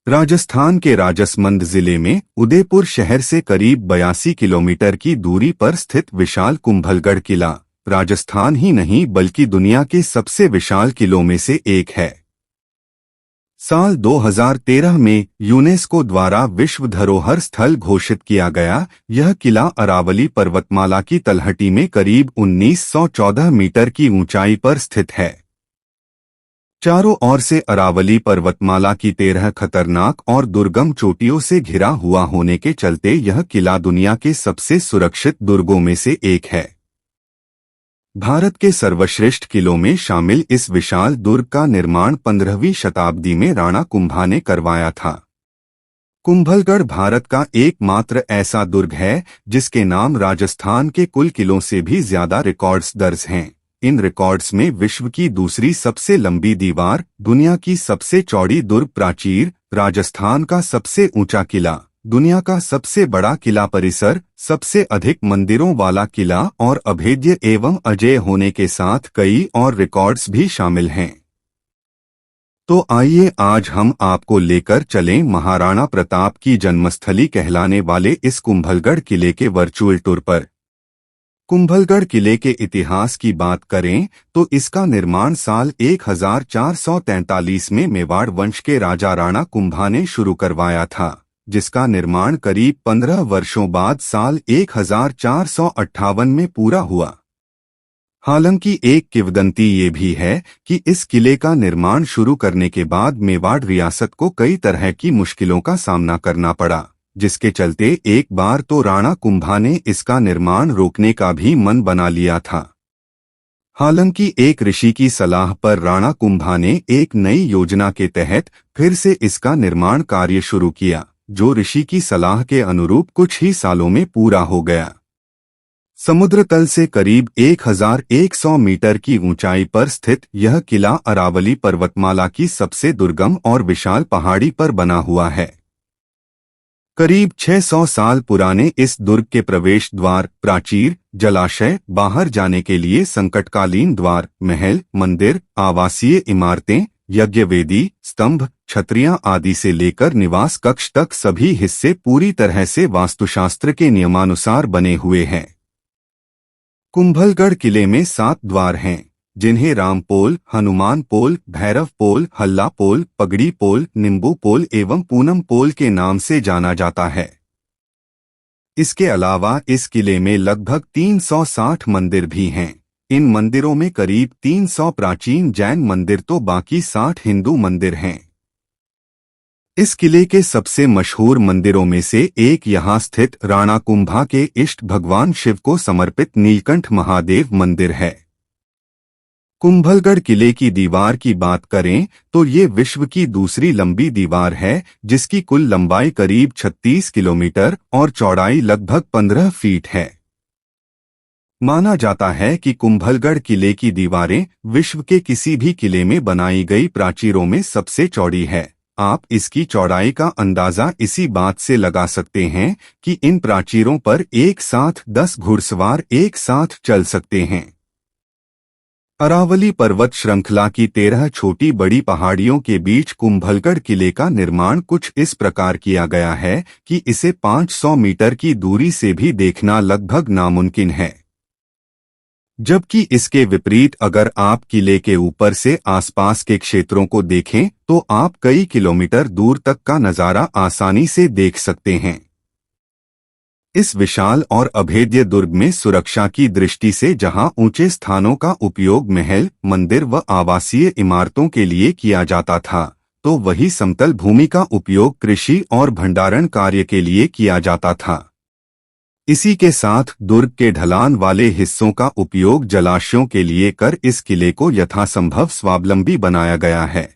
राजस्थान के राजसमंद जिले में उदयपुर शहर से करीब 82 किलोमीटर की दूरी पर स्थित विशाल कुंभलगढ़ किला राजस्थान ही नहीं बल्कि दुनिया के सबसे विशाल किलों में से एक है। साल 2013 में यूनेस्को द्वारा विश्व धरोहर स्थल घोषित किया गया यह किला अरावली पर्वतमाला की तलहटी में करीब 1914 मीटर की ऊंचाई पर स्थित है। चारों ओर से अरावली पर्वतमाला की 13 खतरनाक और दुर्गम चोटियों से घिरा हुआ होने के चलते यह किला दुनिया के सबसे सुरक्षित दुर्गों में से एक है। भारत के सर्वश्रेष्ठ किलों में शामिल इस विशाल दुर्ग का निर्माण 15वीं शताब्दी में राणा कुंभा ने करवाया था। कुंभलगढ़ भारत का एकमात्र ऐसा दुर्ग है जिसके नाम राजस्थान के कुल किलों से भी ज्यादा रिकॉर्ड्स दर्ज हैं। इन रिकॉर्ड्स में विश्व की दूसरी सबसे लंबी दीवार, दुनिया की सबसे चौड़ी दुर्ग प्राचीर, राजस्थान का सबसे ऊंचा किला, दुनिया का सबसे बड़ा किला परिसर, सबसे अधिक मंदिरों वाला किला और अभेद्य एवं अजेय होने के साथ कई और रिकॉर्ड्स भी शामिल हैं। तो आइए आज हम आपको लेकर चलें महाराणा प्रताप की जन्मस्थली कहलाने वाले इस कुंभलगढ़ किले के वर्चुअल टूर पर। कुंभलगढ़ किले के इतिहास की बात करें तो इसका निर्माण साल 1443 में मेवाड़ वंश के राजा राणा कुंभा ने शुरू करवाया था, जिसका निर्माण करीब 15 वर्षों बाद साल 1458 में पूरा हुआ। हालांकि एक किंवदंती ये भी है कि इस किले का निर्माण शुरू करने के बाद मेवाड़ रियासत को कई तरह की मुश्किलों का सामना करना पड़ा, जिसके चलते एक बार तो राणा कुंभा ने इसका निर्माण रोकने का भी मन बना लिया था। हालांकि एक ऋषि की सलाह पर राणा कुंभा ने एक नई योजना के तहत फिर से इसका निर्माण कार्य शुरू किया, जो ऋषि की सलाह के अनुरूप कुछ ही सालों में पूरा हो गया। समुद्र तल से करीब 1100 मीटर की ऊंचाई पर स्थित यह किला अरावली पर्वतमाला की सबसे दुर्गम और विशाल पहाड़ी पर बना हुआ है। करीब 600 साल पुराने इस दुर्ग के प्रवेश द्वार, प्राचीर, जलाशय, बाहर जाने के लिए संकटकालीन द्वार, महल, मंदिर, आवासीय इमारतें, यज्ञवेदी, स्तंभ, छतरियां आदि से लेकर निवास कक्ष तक सभी हिस्से पूरी तरह से वास्तुशास्त्र के नियमानुसार बने हुए हैं। कुंभलगढ़ किले में 7 द्वार हैं, जिन्हें राम पोल, हनुमान पोल, भैरव पोल, हल्ला पोल, पगड़ी पोल, नींबू पोल एवं पूनम पोल के नाम से जाना जाता है। इसके अलावा इस किले में लगभग 360 मंदिर भी हैं। इन मंदिरों में करीब 300 प्राचीन जैन मंदिर तो बाकी 60 हिंदू मंदिर हैं। इस किले के सबसे मशहूर मंदिरों में से एक यहाँ स्थित राणा कुंभा के इष्ट भगवान शिव को समर्पित नीलकंठ महादेव मंदिर है। कुंभलगढ़ किले की दीवार की बात करें तो ये विश्व की दूसरी लंबी दीवार है, जिसकी कुल लंबाई करीब 36 किलोमीटर और चौड़ाई लगभग 15 फीट है। माना जाता है कि कुंभलगढ़ किले की दीवारें विश्व के किसी भी किले में बनाई गई प्राचीरों में सबसे चौड़ी है। आप इसकी चौड़ाई का अंदाजा इसी बात से लगा सकते हैं कि इन प्राचीरों पर एक साथ 10 घुड़सवार एक साथ चल सकते हैं। अरावली पर्वत श्रृंखला की 13 छोटी बड़ी पहाड़ियों के बीच कुंभलगढ़ किले का निर्माण कुछ इस प्रकार किया गया है कि इसे 500 मीटर की दूरी से भी देखना लगभग नामुमकिन है। जबकि इसके विपरीत अगर आप किले के ऊपर से आसपास के क्षेत्रों को देखें तो आप कई किलोमीटर दूर तक का नजारा आसानी से देख सकते हैं। इस विशाल और अभेद्य दुर्ग में सुरक्षा की दृष्टि से जहां ऊंचे स्थानों का उपयोग महल, मंदिर व आवासीय इमारतों के लिए किया जाता था, तो वही समतल भूमि का उपयोग कृषि और भंडारण कार्य के लिए किया जाता था। इसी के साथ दुर्ग के ढलान वाले हिस्सों का उपयोग जलाशयों के लिए कर इस किले को यथासंभव स्वावलंबी बनाया गया है।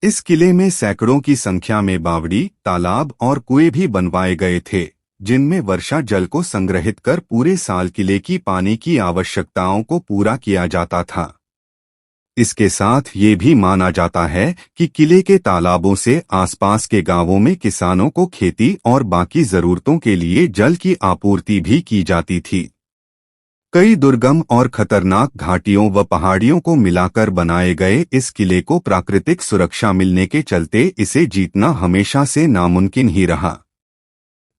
इस किले में सैकड़ों की संख्या में बावड़ी, तालाब और कुएं भी बनवाए गए थे, जिनमें वर्षा जल को संग्रहित कर पूरे साल किले की पानी की आवश्यकताओं को पूरा किया जाता था। इसके साथ ये भी माना जाता है कि किले के तालाबों से आसपास के गांवों में किसानों को खेती और बाकी जरूरतों के लिए जल की आपूर्ति भी की जाती थी। कई दुर्गम और खतरनाक घाटियों व पहाड़ियों को मिलाकर बनाए गए इस किले को प्राकृतिक सुरक्षा मिलने के चलते इसे जीतना हमेशा से नामुमकिन ही रहा।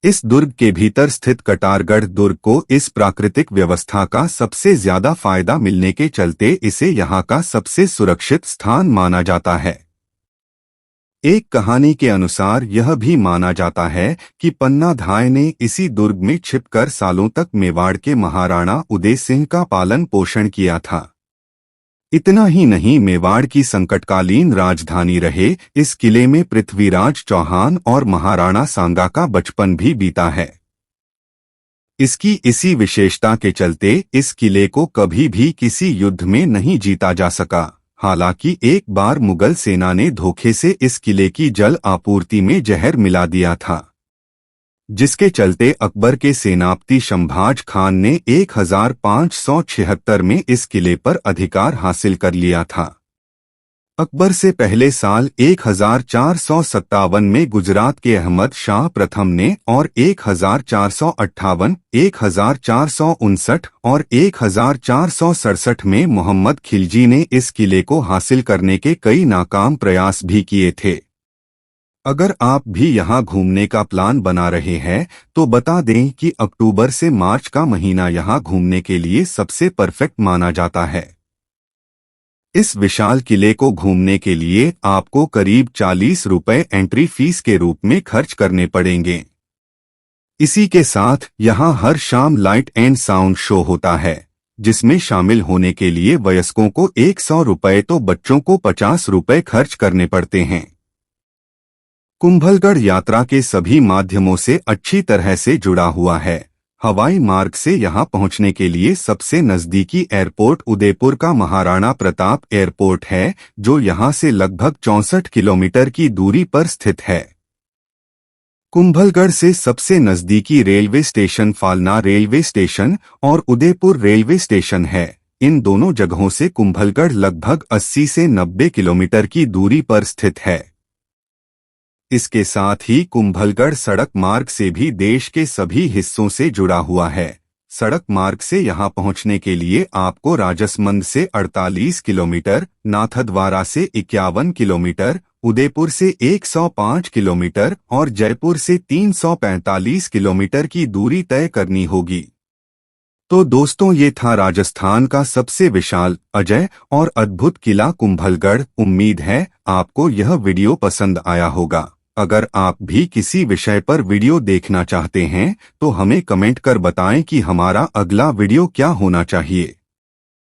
इस दुर्ग के भीतर स्थित कटारगढ़ दुर्ग को इस प्राकृतिक व्यवस्था का सबसे ज्यादा फायदा मिलने के चलते इसे यहाँ का सबसे सुरक्षित स्थान माना जाता है। एक कहानी के अनुसार यह भी माना जाता है कि पन्ना धाय ने इसी दुर्ग में छिपकर सालों तक मेवाड़ के महाराणा उदय सिंह का पालन पोषण किया था। इतना ही नहीं, मेवाड़ की संकटकालीन राजधानी रहे इस किले में पृथ्वीराज चौहान और महाराणा सांगा का बचपन भी बीता है। इसकी इसी विशेषता के चलते इस किले को कभी भी किसी युद्ध में नहीं जीता जा सका। हालांकि एक बार मुगल सेना ने धोखे से इस किले की जल आपूर्ति में जहर मिला दिया था, जिसके चलते अकबर के सेनापति शमभाज खान ने 1576 में इस किले पर अधिकार हासिल कर लिया था। अकबर से पहले साल 1457 में गुजरात के अहमद शाह प्रथम ने और 1458, 1459 और 1467 में मोहम्मद खिलजी ने इस किले को हासिल करने के कई नाकाम प्रयास भी किए थे। अगर आप भी यहाँ घूमने का प्लान बना रहे हैं तो बता दें कि अक्टूबर से मार्च का महीना यहाँ घूमने के लिए सबसे परफेक्ट माना जाता है। इस विशाल किले को घूमने के लिए आपको करीब 40 रुपए एंट्री फीस के रूप में खर्च करने पड़ेंगे। इसी के साथ यहाँ हर शाम लाइट एंड साउंड शो होता है, जिसमें शामिल होने के लिए वयस्कों को 100 रुपए तो बच्चों को 50 रुपए खर्च करने पड़ते हैं। कुंभलगढ़ यात्रा के सभी माध्यमों से अच्छी तरह से जुड़ा हुआ है। हवाई मार्ग से यहां पहुंचने के लिए सबसे नजदीकी एयरपोर्ट उदयपुर का महाराणा प्रताप एयरपोर्ट है, जो यहां से लगभग 64 किलोमीटर की दूरी पर स्थित है। कुंभलगढ़ से सबसे नजदीकी railway station Falna railway station और उदयपुर रेलवे स्टेशन है। इन दोनों जगहों से कुंभलगढ़ लगभग 80 से 90 किलोमीटर की दूरी पर स्थित है। इसके साथ ही कुंभलगढ़ सड़क मार्ग से भी देश के सभी हिस्सों से जुड़ा हुआ है। सड़क मार्ग से यहां पहुंचने के लिए आपको राजसमंद से 48 किलोमीटर, नाथद्वारा से 51 किलोमीटर, उदयपुर से 105 किलोमीटर और जयपुर से 345 किलोमीटर की दूरी तय करनी होगी। तो दोस्तों, ये था राजस्थान का सबसे विशाल, अजय और अद्भुत किला कुंभलगढ़। उम्मीद है आपको यह वीडियो पसंद आया होगा। अगर आप भी किसी विषय पर वीडियो देखना चाहते हैं तो हमें कमेंट कर बताएं कि हमारा अगला वीडियो क्या होना चाहिए।